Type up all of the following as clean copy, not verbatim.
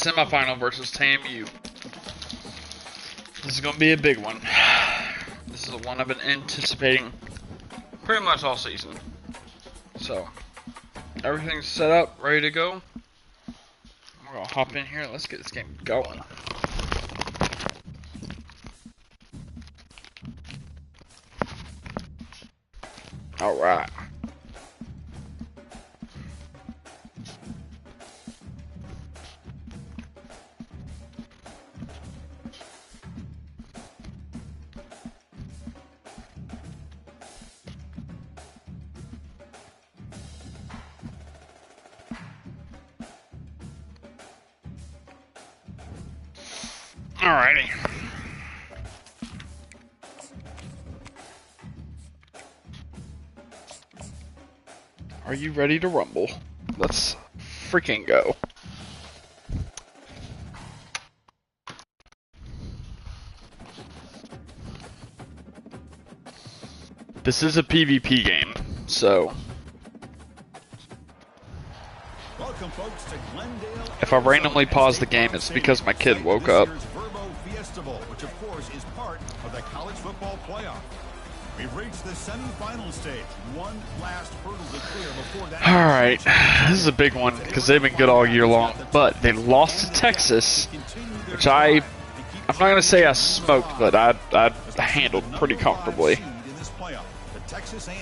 semifinal versus TAMU. This is gonna be a big one. This is the one I've been anticipating pretty much all season. So, everything's set up, ready to go. We're gonna hop in here. Let's get this game going. All right. Alrighty. Are you ready to rumble? Let's freaking go. This is a PvP game, so welcome, folks, to Glendale, if I randomly pause the game, it's because my kid woke up. Fiesta, which of course is part of the college football playoff. We've reached the semifinal stage. One last hurdle to clear before that. All right, this is a big one because they've been good all year long, but they lost to Texas, which I'm not gonna say I smoked, but I handled pretty comfortably.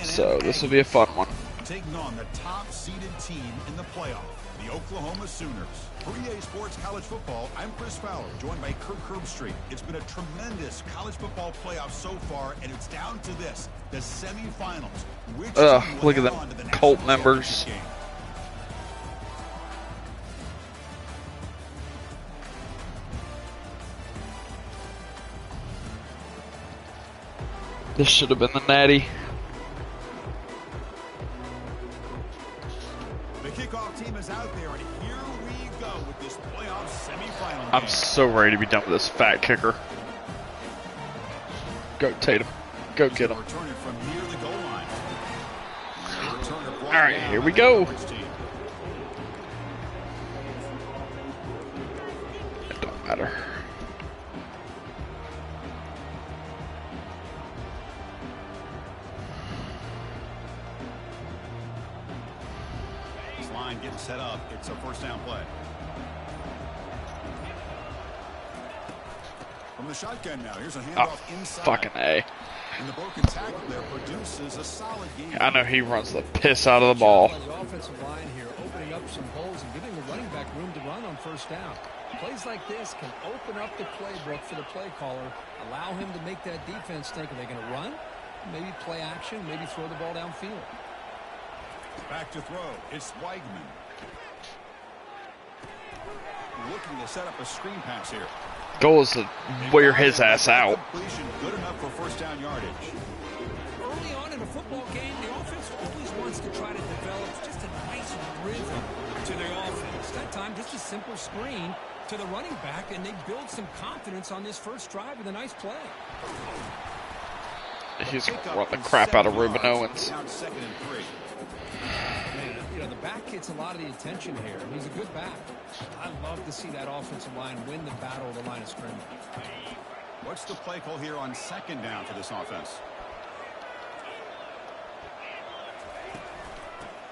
So this will be a fun one. Taking on the top-seeded team in the playoff, the Oklahoma Sooners. For EA Sports College Football, I'm Chris Fowler, joined by Kirk Herbstreit. It's been a tremendous college football playoff so far, and it's down to this, the semifinals. Look at them Colt members. This should have been the natty. The kickoff team is out there, and here we go with this playoff semifinal. I'm so ready to be done with this fat kicker. Go Tatum. Go get him. Alright, here we go. It don't matter. Line getting set up. It's a first down play. From the shotgun now. Here's a handoff inside. Fucking A. And the broken tackle there produces a solid game. I know he runs the piss out of the ball. The offensive line here opening up some holes and giving the running back room to run on first down. Plays like this can open up the playbook for the play caller, allow him to make that defense think, are they going to run? Maybe play action, maybe throw the ball downfield. Back to throw. It's Weigman. Looking to set up a screen pass here. Goal is to wear his ass out. Good enough for first down yardage. Early on in a football game, the offense always wants to try to develop just a nice rhythm to their offense. That time, just a simple screen to the running back, and they build some confidence on this first drive with a nice play. He's run the crap out of Ruben Owens. Second and 3. Man, you know, the back gets a lot of the attention here. He's a good back. I love to see that offensive line win the battle of the line of scrimmage. What's the play call here on second down for this offense?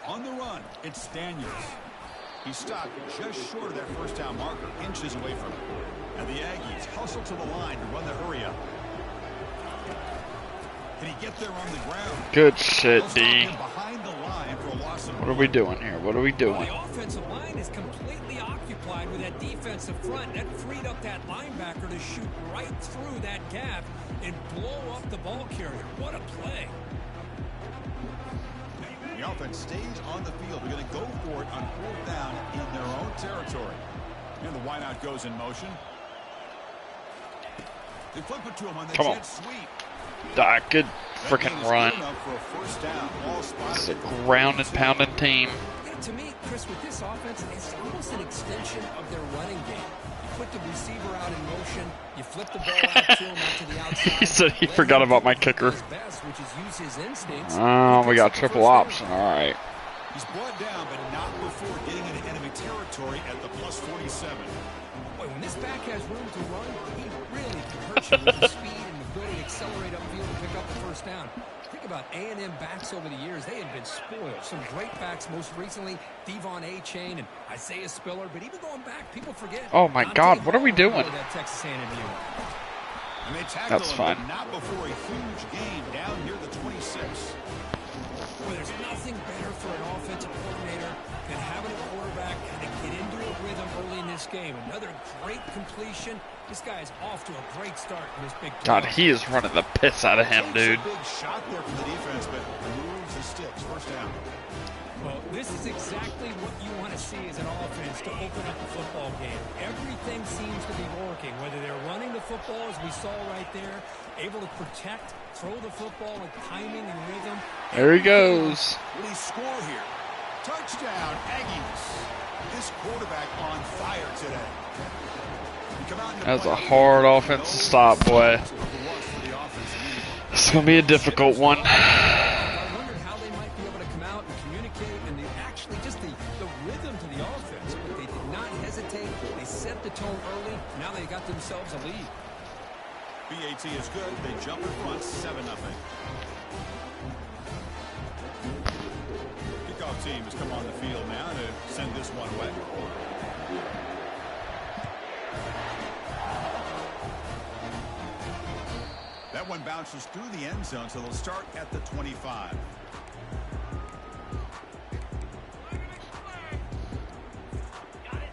On the run, it's Daniels. He stopped just short of that first down marker, inches away from it. And the Aggies hustle to the line to run the hurry up. Can he get there on the ground? Good shit, D. Behind the line for a loss of What are we doing here? What are we doing? The offensive line is completely occupied with that defensive front. That freed up that linebacker to shoot right through that gap and blow up the ball carrier. What a play. The offense stays on the field. They're going to go for it on fourth down in their own territory. And the wideout goes in motion. They flip it to him on the jet sweep. Good freaking run. It's a ground and pounding team. Yeah, to me, Chris, with this offense, it's almost an extension of their running game. You put the receiver out in motion, you flip the ball out to him out to the outside. He said he forgot about my kicker. Best, which is use his instincts. Oh, we got triple option. All right. He's brought down, but not before getting into enemy territory at the plus 47. Boy, when this back has room to run, he really can hurt you with his speed and ability to accelerate upfield and pick up the first down. Think about A&M backs over the years. They had been spoiled. Some great backs, most recently, Devon A-Chain and Isaiah Spiller. But even going back, people forget. Oh my God, what are we doing? That Texas A&M unit. And they tackle That's him, fine. but not before a huge gain down near the 26. Well, there's nothing better for an offensive coordinator than having a quarterback kind of get into a rhythm early in this game. Another great completion. This guy is off to a great start in this big game. God, he is running the piss out of him, dude. Big shot there from the defense, but removes the sticks. First down. Well, this is exactly what you want to see as an offense to open up a football game. Everything seems to be working, whether they're running the football, as we saw right there, able to protect, throw the football with timing and rhythm. There he goes. Will he score here? Touchdown, Aggies. This quarterback on fire today. That's a hard offense to stop, boy. It's going to be a difficult one. I wondered how they might be able to come out and communicate and actually just the rhythm to the offense. But they did not hesitate. They set the tone early. Now they got themselves a lead. BAT is good. They jump in front, 7-0. Kickoff team has come on the field now to send this one away. That one bounces through the end zone, so they'll start at the 25.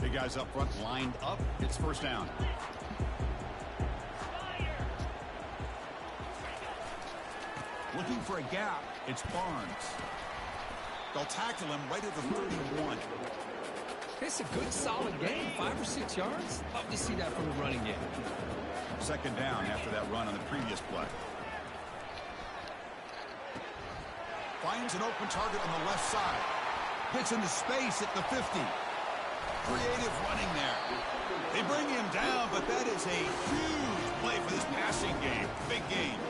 Big guys up front lined up. It's first down. Looking for a gap. It's Barnes. They'll tackle him right at the 31. It's a good, solid game. 5 or 6 yards. Love to see that from the running game. Second down after that run on the previous play. Finds an open target on the left side. Gets into space at the 50. Creative running there. They bring him down, but that is a huge play for this passing game. Big game.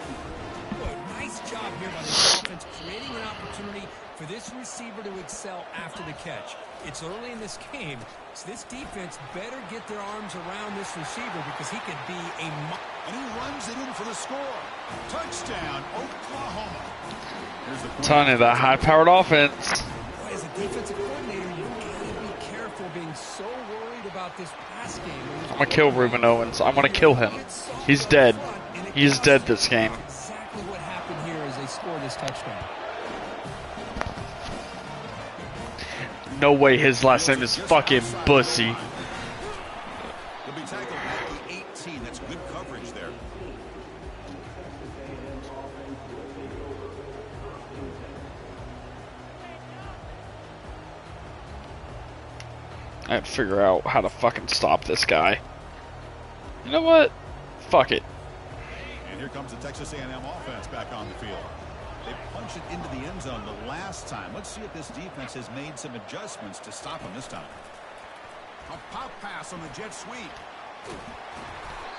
Boy, nice job here by this offense, creating an opportunity for this receiver to excel after the catch. It's early in this game, so this defense better get their arms around this receiver because he could be a... And he runs it in for the score. Touchdown, Oklahoma. Here's the Telling you, that high-powered offense. Boy, as a defensive coordinator, you gotta be careful being so worried about this pass game. I'm going to kill Reuben Owens. I'm going to kill him. He's dead. He's dead this game. Exactly what happened here as they score this touchdown. No way his last name is fucking Bussy. He'll be tackled at the 18. That's good coverage there. I have to figure out how to fucking stop this guy. You know what? Fuck it. And here comes the Texas A&M offense back on the field. They punched it into the end zone the last time. Let's see if this defense has made some adjustments to stop him this time. A pop pass on the jet sweep.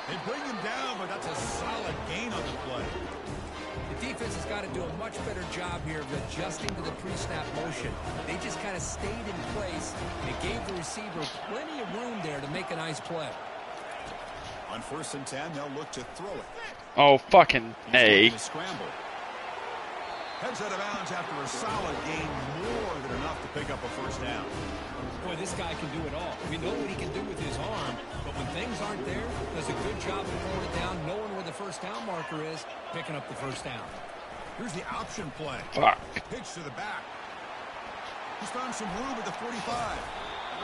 They bring him down, but that's a solid gain on the play. The defense has got to do a much better job here of adjusting to the pre-snap motion. They just kind of stayed in place, and it gave the receiver plenty of room there to make a nice play. On 1st and 10, they'll look to throw it. Oh, fucking A. Scramble. Heads out of bounds after a solid gain, more than enough to pick up a first down. Boy, this guy can do it all. We know what he can do with his arm, but when things aren't there, does a good job of pulling it down, knowing where the first down marker is, picking up the first down. Here's the option play. Fuck. Pitch to the back. He's found some room at the 45.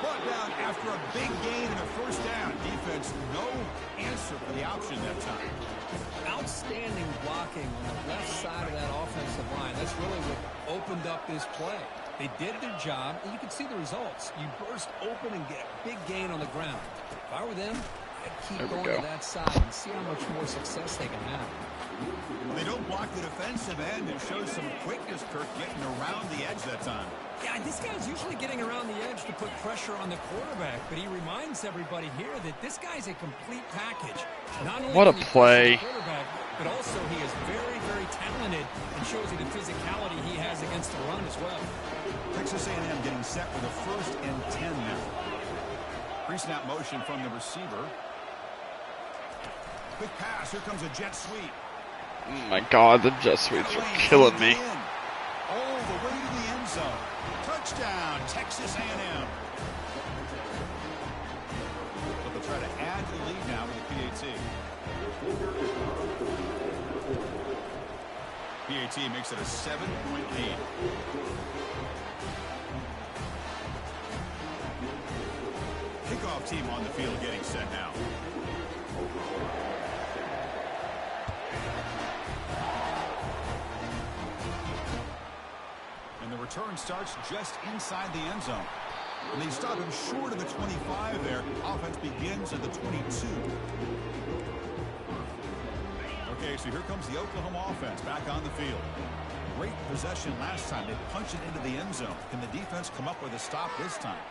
Brought down after a big gain and a first down. Defense, no answer for the option that time. Outstanding blocking on the left side of that offensive line. That's really what opened up this play. They did their job, and you can see the results. You burst open and get a big gain on the ground. If I were them, I'd keep going to that side and see how much more success they can have. They don't block the defensive end and show some quickness, Kirk, getting around the edge that time. Yeah, this guy's usually getting around the edge to put pressure on the quarterback, but he reminds everybody here that this guy's a complete package. Not only What a can he play. pressure the quarterback, but also he is very, very talented and shows you the physicality he has against the run as well. Texas A&M getting set for the 1st and 10 now. Pre-snap motion from the receiver. Quick pass. Here comes a jet sweep. Oh my God, the jet sweeps are killing me. All the way to the end zone. Touchdown, Texas A&M. But they'll try to add to the lead now with the PAT. PAT makes it a 7-point lead. Kickoff team on the field getting set now. And the return starts just inside the end zone. And they stop him short of the 25 there. Offense begins at the 22. Okay, so here comes the Oklahoma offense back on the field. Great possession last time. They punched it into the end zone. Can the defense come up with a stop this time?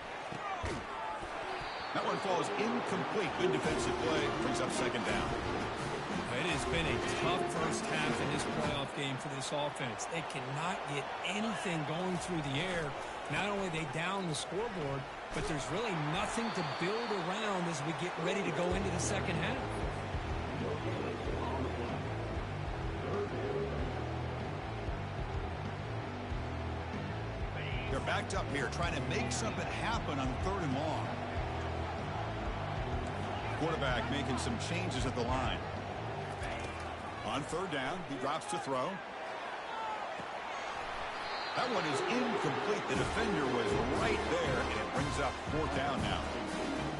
That one falls incomplete. Good defensive play. Brings up 2nd down. It has been a tough first half in this playoff game for this offense. They cannot get anything going through the air. Not only they down the scoreboard, but there's really nothing to build around as we get ready to go into the second half. They're backed up here trying to make something happen on 3rd and long. Quarterback making some changes at the line. On 3rd down, he drops to throw. That one is incomplete. The defender was right there, and it brings up 4th down now.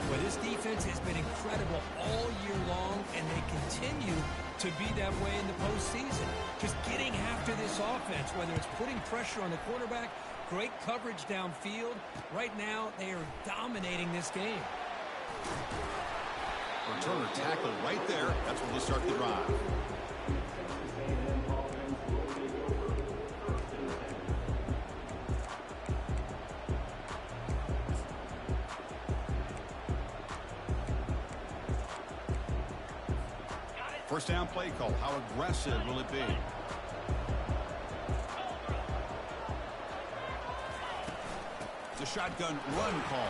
Well, this defense has been incredible all year long, and they continue to be that way in the postseason. Just getting after this offense, whether it's putting pressure on the quarterback, great coverage downfield. Right now, they are dominating this game. Returner tackle right there. That's where they start the drive. First down play call. How aggressive will it be? The shotgun run call.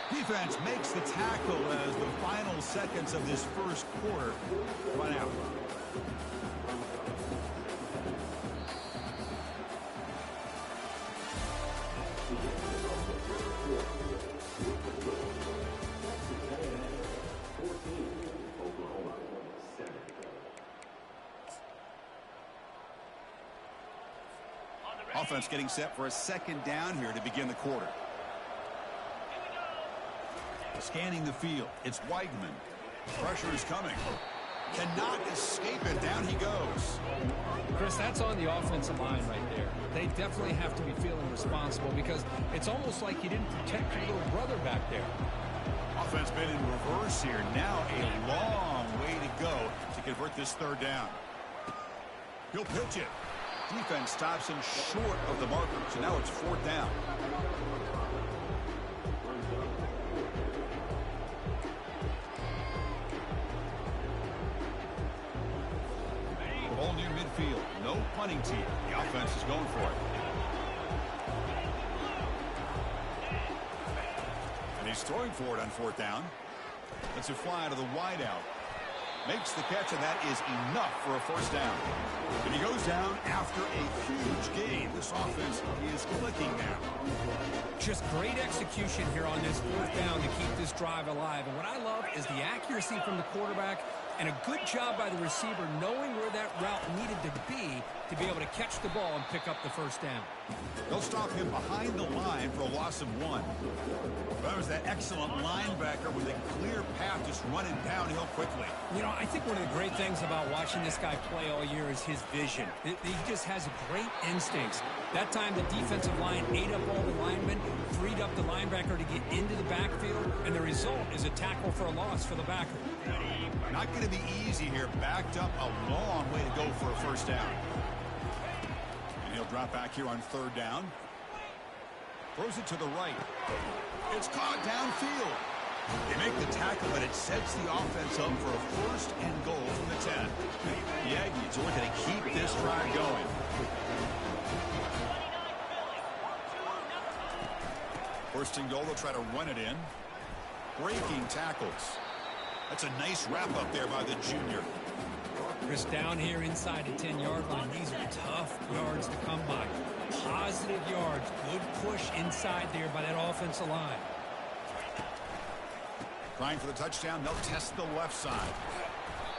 Defense makes the tackle as the final seconds of this first quarter run out. Offense getting set for a 2nd down here to begin the quarter. Scanning the field. It's Weigman. Pressure is coming. Cannot escape it. Down he goes. Chris, that's on the offensive line right there. They definitely have to be feeling responsible because it's almost like you didn't protect your little brother back there. Offense been in reverse here. Now a long way to go to convert this 3rd down. He'll pitch it. Defense stops him short of the marker. So now it's 4th down. Ball near midfield. No punting team. The offense is going for it. And he's throwing for it on 4th down. That's a fly to the wideout. Makes the catch, and that is enough for a 1st down. And he goes down after a huge gain. This offense is clicking now. Just great execution here on this 4th down to keep this drive alive. And what I love is the accuracy from the quarterback and a good job by the receiver knowing where that route needed to be able to catch the ball and pick up the 1st down. They'll stop him behind the line for a loss of 1. That was that excellent linebacker with a clear path just running downhill quickly. You know, I think one of the great things about watching this guy play all year is his vision. He just has great instincts. That time the defensive line ate up all the linemen, freed up the linebacker to get into the backfield, and the result is a tackle for a loss for the backer. Not going to be easy here. Backed up a long way to go for a 1st down. And he'll drop back here on 3rd down. Throws it to the right. It's caught downfield. They make the tackle, but it sets the offense up for a 1st and goal from the 10. The Aggies are looking to keep this drive going. First and goal, they'll try to run it in. Breaking tackles. That's a nice wrap up there by the junior. Chris, down here inside the 10-yard line, these are tough yards to come by. Positive yards. Good push inside there by that offensive line. Trying for the touchdown. They'll test the left side.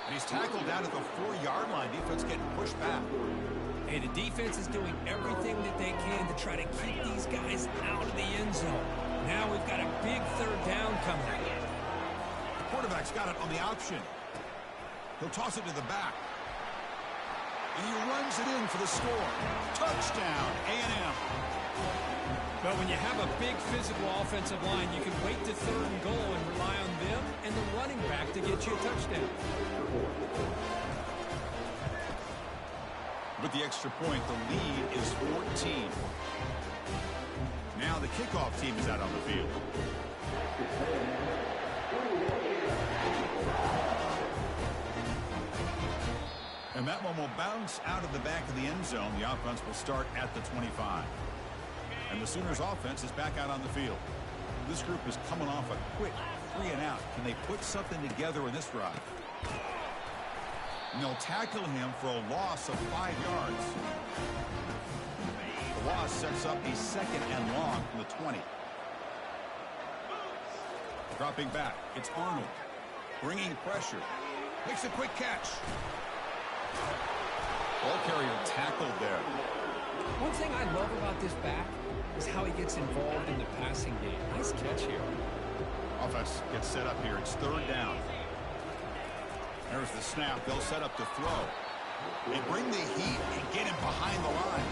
And he's tackled down at the 4-yard line. Defense getting pushed back. Hey, the defense is doing everything that they can to try to keep these guys out of the end zone. Now we've got a big third down coming up. The quarterback's got it on the option. He'll toss it to the back. And he runs it in for the score. Touchdown, A&M. But when you have a big physical offensive line, you can wait to third and goal and rely on them and the running back to get you a touchdown. With the extra point, the lead is 14. Now the kickoff team is out on the field. And that one will bounce out of the back of the end zone. The offense will start at the 25. And the Sooners offense is back out on the field. This group is coming off a quick 3 and out. Can they put something together in this drive? And they'll tackle him for a loss of 5 yards. The loss sets up a second and long from the 20. Dropping back, it's Arnold. Bringing pressure. Makes a quick catch. Ball carrier tackled there. One thing I love about this back is how he gets involved in the passing game. Nice catch here. Offense gets set up here. It's third down. There's the snap. They'll set up to throw. They bring the heat and get him behind the line.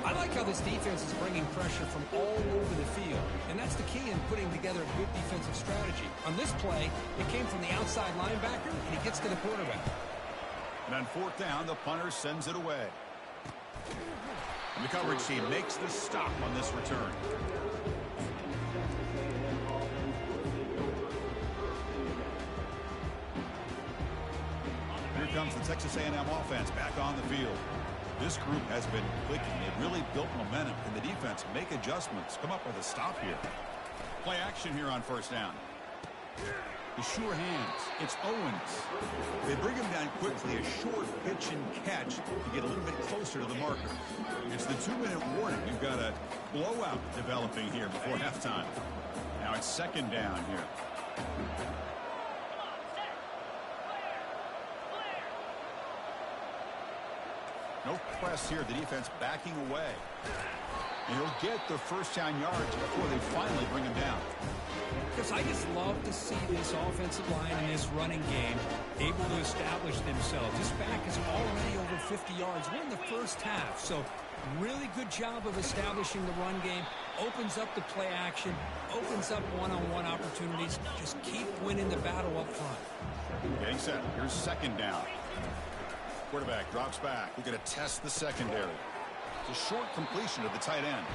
I like how this defense is bringing pressure from all over the field, and that's the key in putting together a good defensive strategy. On this play, it came from the outside linebacker, and he gets to the quarterback. And on fourth down, the punter sends it away. And the coverage team makes the stop on this return. Here comes the Texas A&M offense back on the field. This group has been clicking. They've really built momentum. Can the defense make adjustments? Come up with a stop here. Play action here on first down. The sure hands. It's Owens. They bring him down quickly. A short pitch and catch to get a little bit closer to the marker. It's the 2-minute warning. We've got a blowout developing here before halftime. Now it's second down here. No press here. The defense backing away. And he'll get the first down yards before they finally bring him down. Because I just love to see this offensive line and this running game able to establish themselves. This back is already over 50 yards. We're in the first half, so really good job of establishing the run game. Opens up the play action, opens up one-on-one opportunities. Just keep winning the battle up front. Getting set. Here's second down. Quarterback drops back. We're going to test the secondary. It's a short completion to the tight end.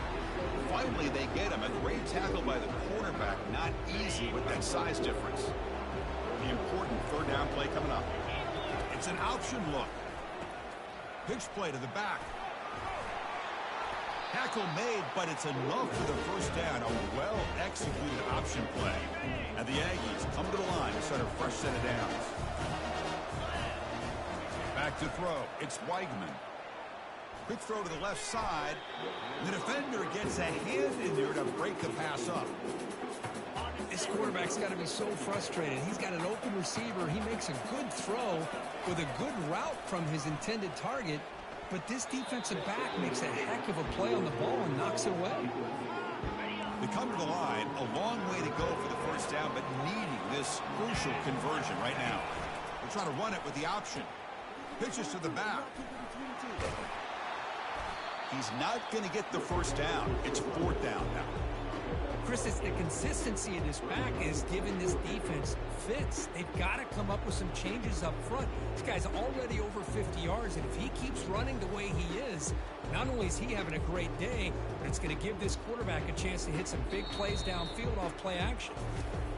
Finally, they get him. A great tackle by the cornerback. Not easy with that size difference. The important third down play coming up. It's an option look. Pitch play to the back. Tackle made, but it's enough for the first down. A well-executed option play. And the Aggies come to the line to start a fresh set of downs. Back to throw. It's Weigman. Quick throw to the left side. The defender gets a hand in there to break the pass up. This quarterback's got to be so frustrated. He's got an open receiver. He makes a good throw with a good route from his intended target. But this defensive back makes a heck of a play on the ball and knocks it away. They come to the line. A long way to go for the first down, but needing this crucial conversion right now. They're trying to run it with the option. Pitches to the back. He's not going to get the first down. It's fourth down now. Chris, it's the consistency of this back is giving this defense fits. They've got to come up with some changes up front. This guy's already over 50 yards, and if he keeps running the way he is, not only is he having a great day, but it's going to give this quarterback a chance to hit some big plays downfield off play action.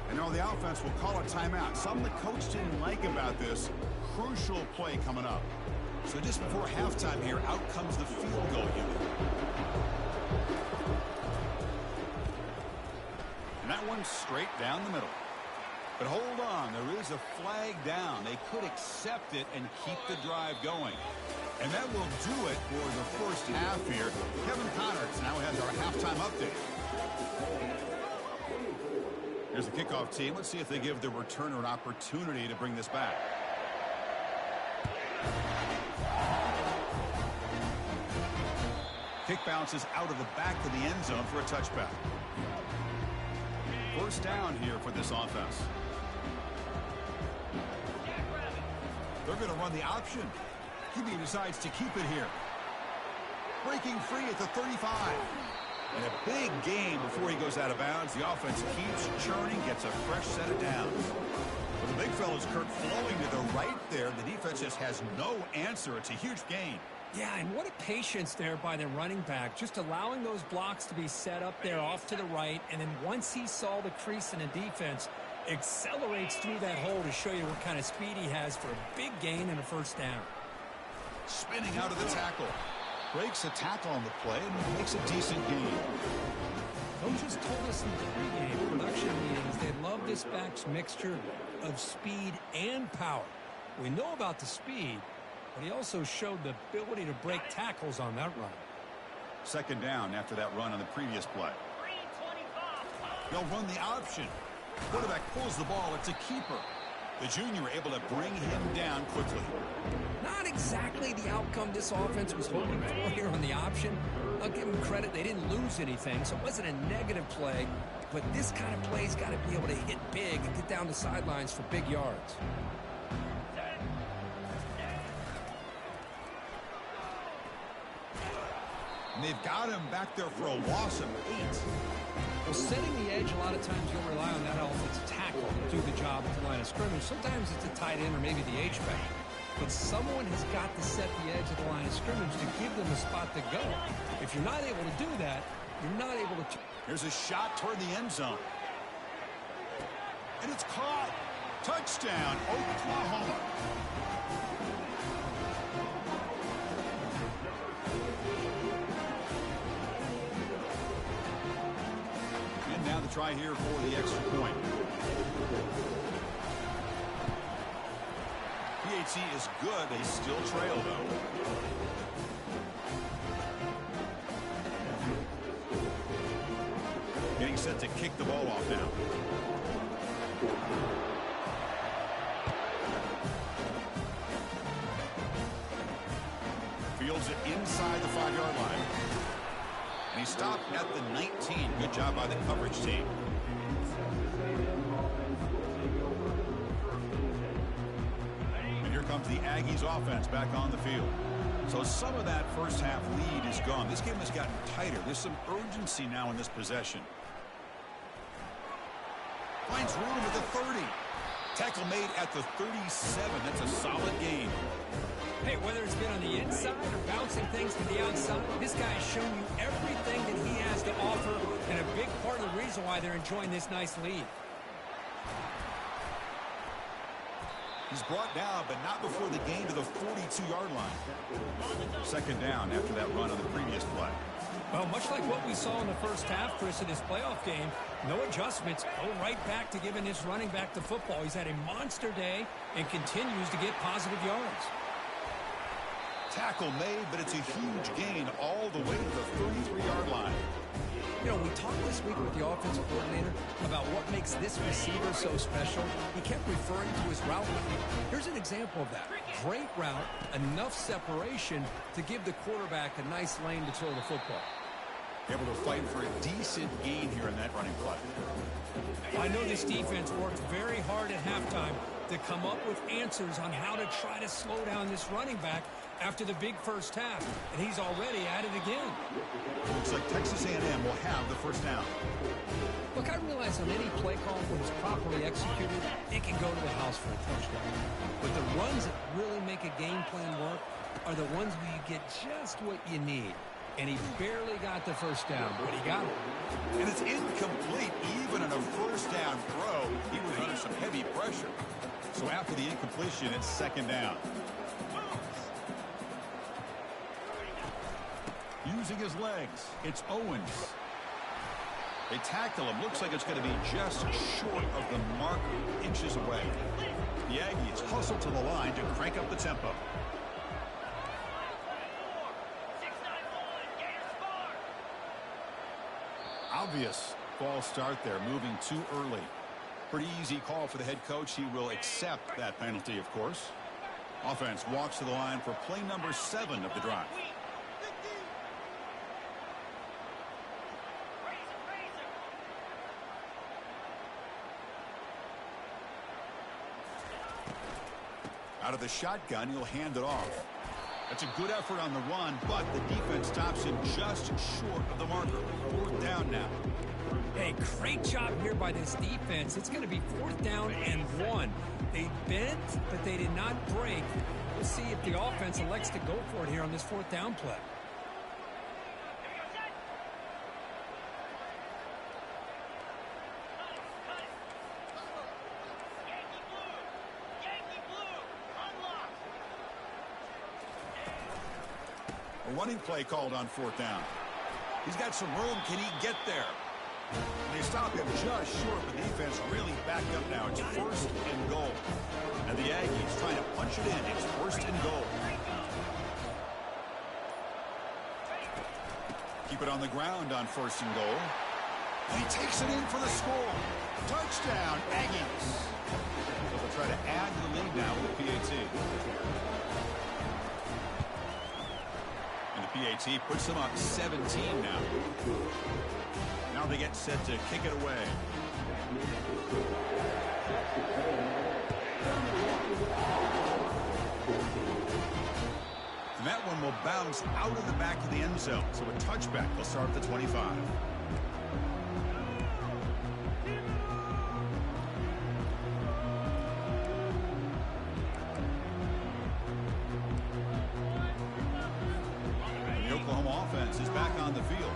And now the offense will call a timeout. Something the coach didn't like about this. Crucial play coming up. So just before halftime here, out comes the field goal unit. one straight down the middle. But hold on, there is a flag down. They could accept it and keep the drive going. And that will do it for the first half here. Kevin Connors now has our halftime update. Here's the kickoff team. Let's see if they give the returner an opportunity to bring this back. Kick bounces out of the back of the end zone for a touchback. First down here for this offense. They're going to run the option. QB decides to keep it here. Breaking free at the 35. And a big gain before he goes out of bounds. The offense keeps churning, gets a fresh set of downs. Well, the big fella's Kurt flowing to the right there. The defense just has no answer. It's a huge gain. Yeah, and what a patience there by the running back, just allowing those blocks to be set up there off to the right, and then once he saw the crease in the defense, accelerates through that hole to show you what kind of speed he has for a big gain and a first down. Spinning out of the tackle. Breaks a tackle on the play and makes a decent gain. Coaches told us in the pregame production meetings they love this back's mixture of speed and power. We know about the speed, but he also showed the ability to break tackles on that run. Second down after that run on the previous play. They'll run the option. Quarterback pulls the ball. It's a keeper. The junior able to bring him down quickly. Not exactly the outcome this offense was hoping for here on the option. I'll give them credit. They didn't lose anything, so it wasn't a negative play. But this kind of play's got to be able to hit big and get down the sidelines for big yards. And they've got him back there for a loss of 8. Well, setting the edge, a lot of times you'll rely on that offensive tackle to do the job at the line of scrimmage. Sometimes it's a tight end or maybe the H-back. But someone has got to set the edge of the line of scrimmage to give them a spot to go. If you're not able to do that, you're not able to... Here's a shot toward the end zone. And it's caught. Touchdown, Oklahoma. Now the try here for the extra point. PAT is good. They still trail, though. Getting set to kick the ball off now. Fields it inside the 5-yard line. And he stopped at the 19. Good job by the coverage team. And here comes the Aggies offense back on the field. So some of that first half lead is gone. This game has gotten tighter. There's some urgency now in this possession. Finds room at the 30. Tackle made at the 37. That's a solid gain. Hey, whether it's been on the inside or bouncing things to the outside, this guy has shown you everything that he has to offer, and a big part of the reason why they're enjoying this nice lead. He's brought down, but not before the gain to the 42-yard line. Second down after that run on the previous play. Well, much like what we saw in the first half, Chris, of this playoff game, no adjustments, go right back to giving this running back the football. He's had a monster day and continues to get positive yards. Tackle made, but it's a huge gain all the way to the 33-yard line. You know, we talked this week with the offensive coordinator about what makes this receiver so special. He kept referring to his route. Here's an example of that. Great route, enough separation to give the quarterback a nice lane to throw the football. Able to fight for a decent gain here in that running play. I know this defense worked very hard at halftime to come up with answers on how to try to slow down this running back after the big first half, and he's already at it again. Looks like Texas A&M will have the first down. Look, I realize on any play call, when it's properly executed, it can go to the house for a touchdown. But the runs that really make a game plan work are the ones where you get just what you need. And he barely got the first down, but he got it. And it's incomplete. Even in a first down throw, he was under some heavy pressure. So after the incompletion, it's second down. Using his legs, it's Owens. They tackle him. Looks like it's going to be just short of the marker, inches away. The Aggies hustle to the line to crank up the tempo. Obvious false start there, moving too early. Pretty easy call for the head coach. He will accept that penalty, of course. Offense walks to the line for play number 7 of the drive. Out of the shotgun, he'll hand it off. That's a good effort on the run, but the defense stops him just short of the marker. 4th down now. Hey, great job here by this defense. It's going to be 4th down and 1. They bent, but they did not break. We'll see if the offense elects to go for it here on this 4th down play. A running play called on 4th down. He's got some room. Can he get there? They stop him just short. The defense really backed up now. It's 1st and goal. And the Aggies trying to punch it in. It's 1st and goal. Keep it on the ground on 1st and goal. And he takes it in for the score. Touchdown, Aggies. So they'll try to add to the lead now with the PAT. And the PAT puts them up 17 now. Now they get set to kick it away. And that one will bounce out of the back of the end zone. So a touchback will start at the 25. The Oklahoma offense is back on the field.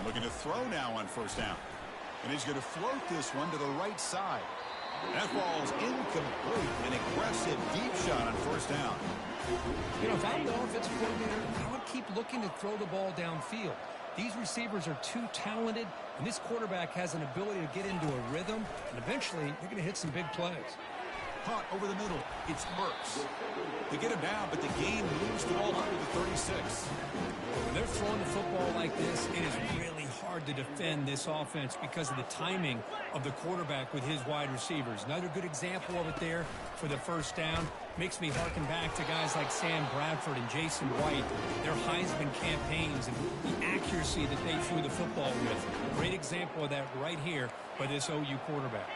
Looking to throw now on 1st down. And he's going to float this one to the right side. That ball's incomplete. An aggressive deep shot on 1st down. You know, if I'm the offensive coordinator, I would keep looking to throw the ball downfield. These receivers are too talented, and this quarterback has an ability to get into a rhythm, and eventually they're going to hit some big plays. Punt over the middle. It's Burks. They get him down, but the game moves the ball under the 36. When they're throwing the football like this, it is really hard to defend this offense because of the timing of the quarterback with his wide receivers. Another good example of it there for the 1st down. Makes me harken back to guys like Sam Bradford and Jason White, their Heisman campaigns and the accuracy that they threw the football with. Great example of that right here by this OU quarterback.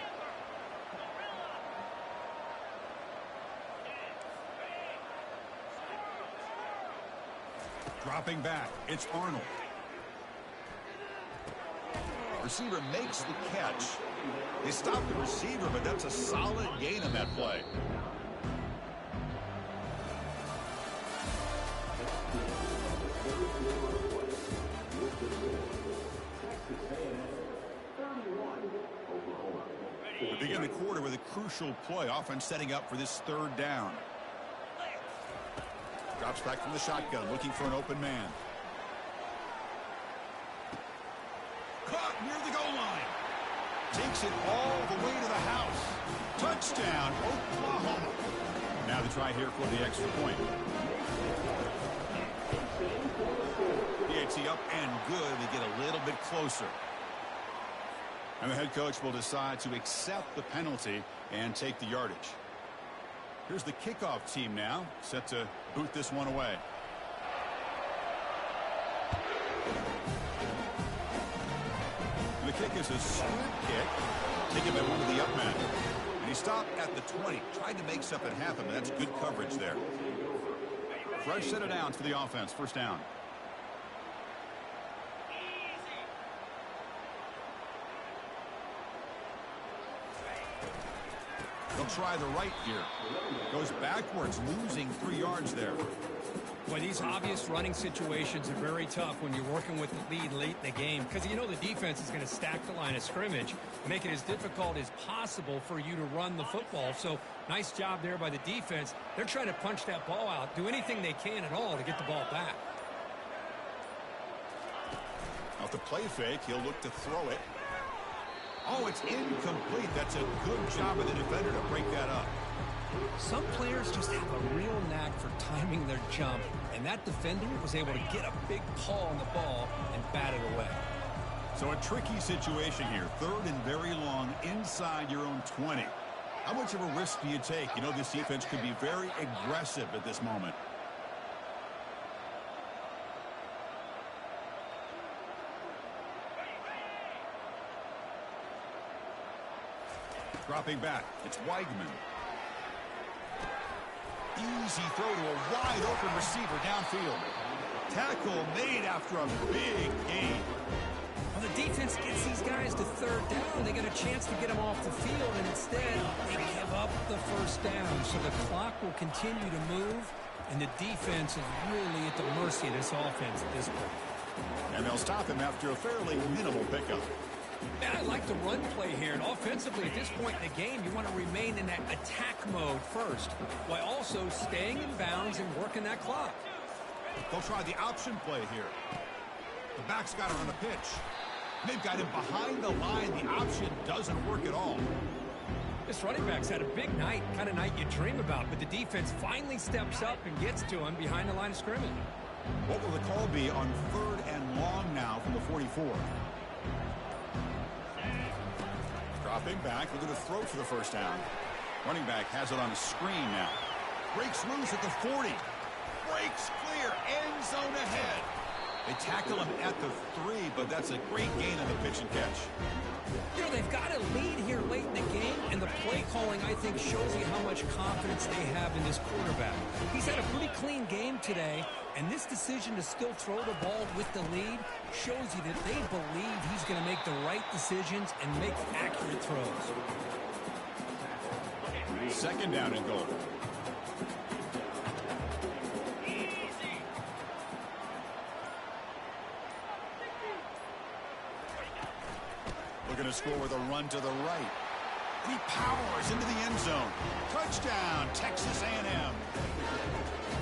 Dropping back, it's Arnold. Receiver makes the catch. They stop the receiver, but that's a solid gain on that play. We begin the quarter with a crucial play. Offense setting up for this 3rd down. Drops back from the shotgun, looking for an open man. Caught near the goal line. Takes it all the way to the house. Touchdown, Oklahoma. Now they try here for the extra point. PAT up and good. They get a little bit closer. And the head coach will decide to accept the penalty and take the yardage. Here's the kickoff team now, set to boot this one away. The kick is a squib kick, taken by one of the up men. And he stopped at the 20, tried to make something happen, but that's good coverage there. Fresh set of downs for the offense, 1st down. They'll try the right here. Goes backwards, losing 3 yards there. Well, these obvious running situations are very tough when you're working with the lead late in the game because you know the defense is going to stack the line of scrimmage, make it as difficult as possible for you to run the football. So nice job there by the defense. They're trying to punch that ball out, do anything they can at all to get the ball back. Off the play fake, he'll look to throw it. Oh, it's incomplete. That's a good job of the defender to break that up. Some players just have a real knack for timing their jump, and that defender was able to get a big paw on the ball and bat it away. So a tricky situation here. 3rd and very long inside your own 20. How much of a risk do you take? You know, this defense could be very aggressive at this moment. Dropping back, it's Weigman. Easy throw to a wide open receiver downfield. Tackle made after a big gain. When the defense gets these guys to 3rd down, they get a chance to get them off the field, and instead they give up the 1st down. So the clock will continue to move, and the defense is really at the mercy of this offense at this point. And they'll stop him after a fairly minimal pickup. Man, I like the run play here, and offensively at this point in the game, you want to remain in that attack mode first, while also staying in bounds and working that clock. They'll try the option play here. The back's got it on the pitch. They've got him behind the line. The option doesn't work at all. This running back's had a big night, kind of night you dream about, but the defense finally steps up and gets to him behind the line of scrimmage. What will the call be on 3rd and long now from the 44? Dropping back, looking to throw for the 1st down. Running back has it on a screen now. Breaks loose at the 40. Breaks clear, end zone ahead. They tackle him at the 3, but that's a great gain on the pitch and catch. You know, they've got a lead here late in the game, and the play calling, I think, shows you how much confidence they have in this quarterback. He's had a pretty clean game today, and this decision to still throw the ball with the lead shows you that they believe he's going to make the right decisions and make accurate throws. 2nd down and goal. Looking to score with a run to the right. He powers into the end zone. Touchdown, Texas A&M.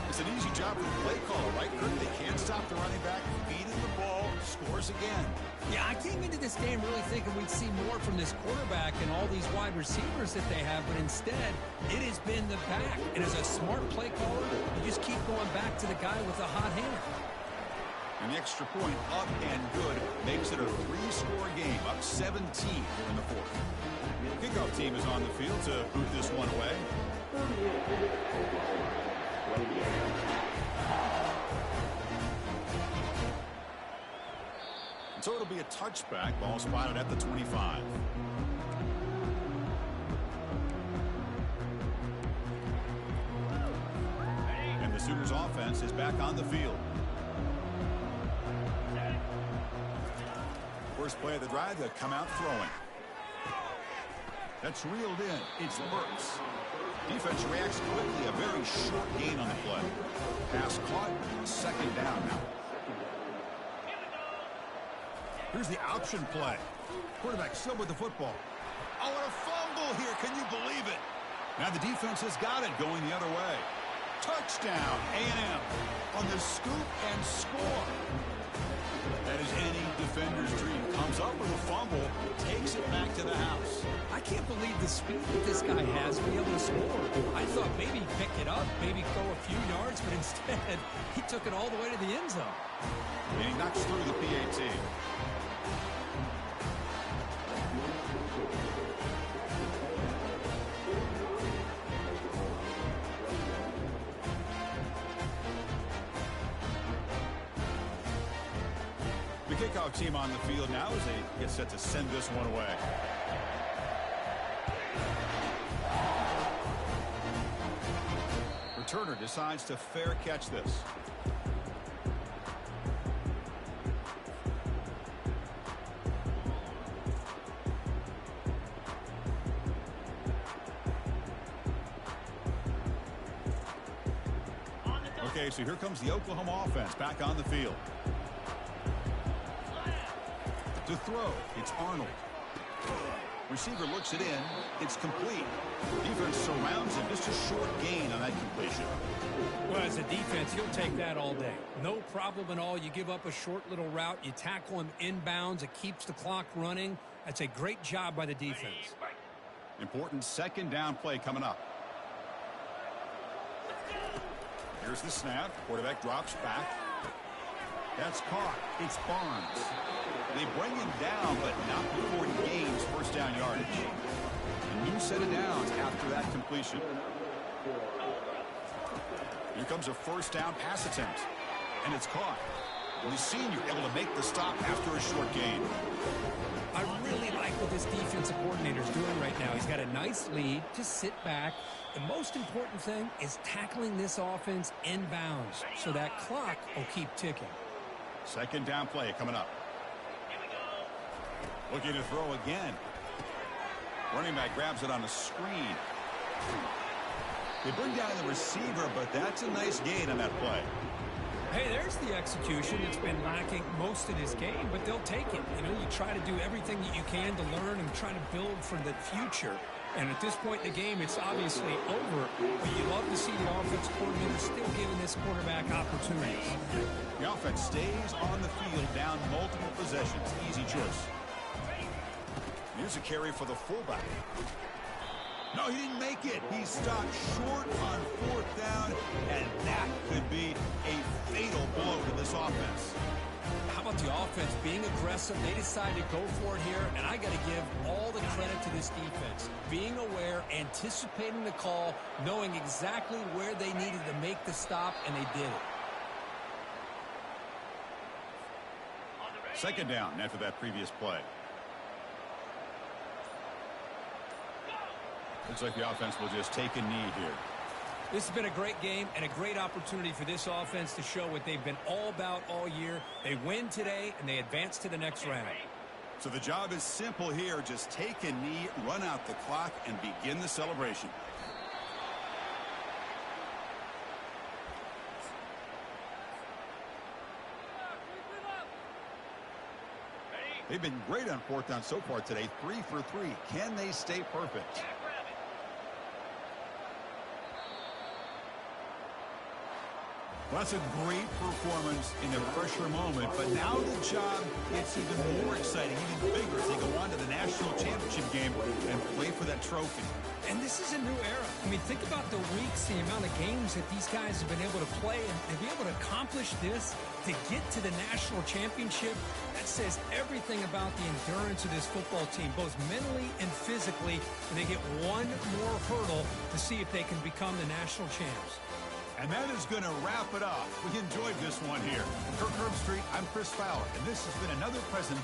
It's an easy job for the play caller, right, Kurt? They can't stop the running back, feeding the ball, scores again. Yeah, I came into this game really thinking we'd see more from this quarterback and all these wide receivers that they have, but instead, it has been the back. And as a smart play caller, you just keep going back to the guy with the hot hand. An extra point up and good makes it a 3-score game, up 17 in the 4th. Kickoff team is on the field to boot this one away. So it'll be a touchback, ball spotted at the 25. And the Sooners offense is back on the field. First play of the drive, they'll come out throwing. That's reeled in. It's Burks. Defense reacts quickly. A very short gain on the play. Pass caught. 2nd down now. Here's the option play. Quarterback still with the football. Oh, and a fumble here. Can you believe it? Now the defense has got it going the other way. Touchdown, A&M on the scoop and score. That is any defender's dream. Comes up with a fumble, takes it back to the house. I can't believe the speed that this guy has to be able to score. I thought maybe he'd pick it up, maybe go a few yards, but instead, he took it all the way to the end zone. And he knocks through the PAT. The kickoff team on the field now as they get set to send this one away. Returner decides to fair catch this. Okay, so here comes the Oklahoma offense back on the field. To throw, it's Arnold. Receiver looks it in. It's complete. Defense surrounds him. Just a short gain on that completion. Well, as a defense, he'll take that all day. No problem at all. You give up a short little route. You tackle him inbounds. It keeps the clock running. That's a great job by the defense. Important second down play coming up. Here's the snap. Quarterback drops back. That's caught. It's Barnes. They bring him down, but not before he gains first down yardage. A new set of downs after that completion. Here comes a first down pass attempt. And it's caught. We've seen you able to make the stop after a short gain. I really like what this defensive coordinator is doing right now. He's got a nice lead. Just sit back. The most important thing is tackling this offense inbounds so that clock will keep ticking. Second down play coming up. Looking to throw again. Running back grabs it on the screen. They bring down the receiver, but that's a nice gain on that play. Hey, there's the execution. It's been lacking most of this game, but they'll take it. You know, you try to do everything that you can to learn and try to build for the future. And at this point in the game, it's obviously over. But you love to see the offensive coordinator still giving this quarterback opportunities. The offense stays on the field down multiple possessions. Easy choice. Here's a carry for the fullback. No, he didn't make it. He stopped short on fourth down, and that could be a fatal blow to this offense. How about the offense being aggressive? They decided to go for it here, and I got to give all the credit to this defense. Being aware, anticipating the call, knowing exactly where they needed to make the stop, and they did it. Second down after that previous play. Looks like the offense will just take a knee here. This has been a great game and a great opportunity for this offense to show what they've been all about all year. They win today, and they advance to the next round. So the job is simple here. Just take a knee, run out the clock, and begin the celebration. They've been great on fourth down so far today. 3 for 3. Can they stay perfect? Well, that's a great performance in a pressure moment, but now the job gets even more exciting, even bigger as they go on to the national championship game and play for that trophy. And this is a new era. I mean, think about the weeks, the amount of games that these guys have been able to play, and to be able to accomplish this, to get to the national championship, that says everything about the endurance of this football team, both mentally and physically, and they get one more hurdle to see if they can become the national champs. And that is going to wrap it up. We enjoyed this one here. Kirk Herbstreit, I'm Chris Fowler, and this has been another presentation.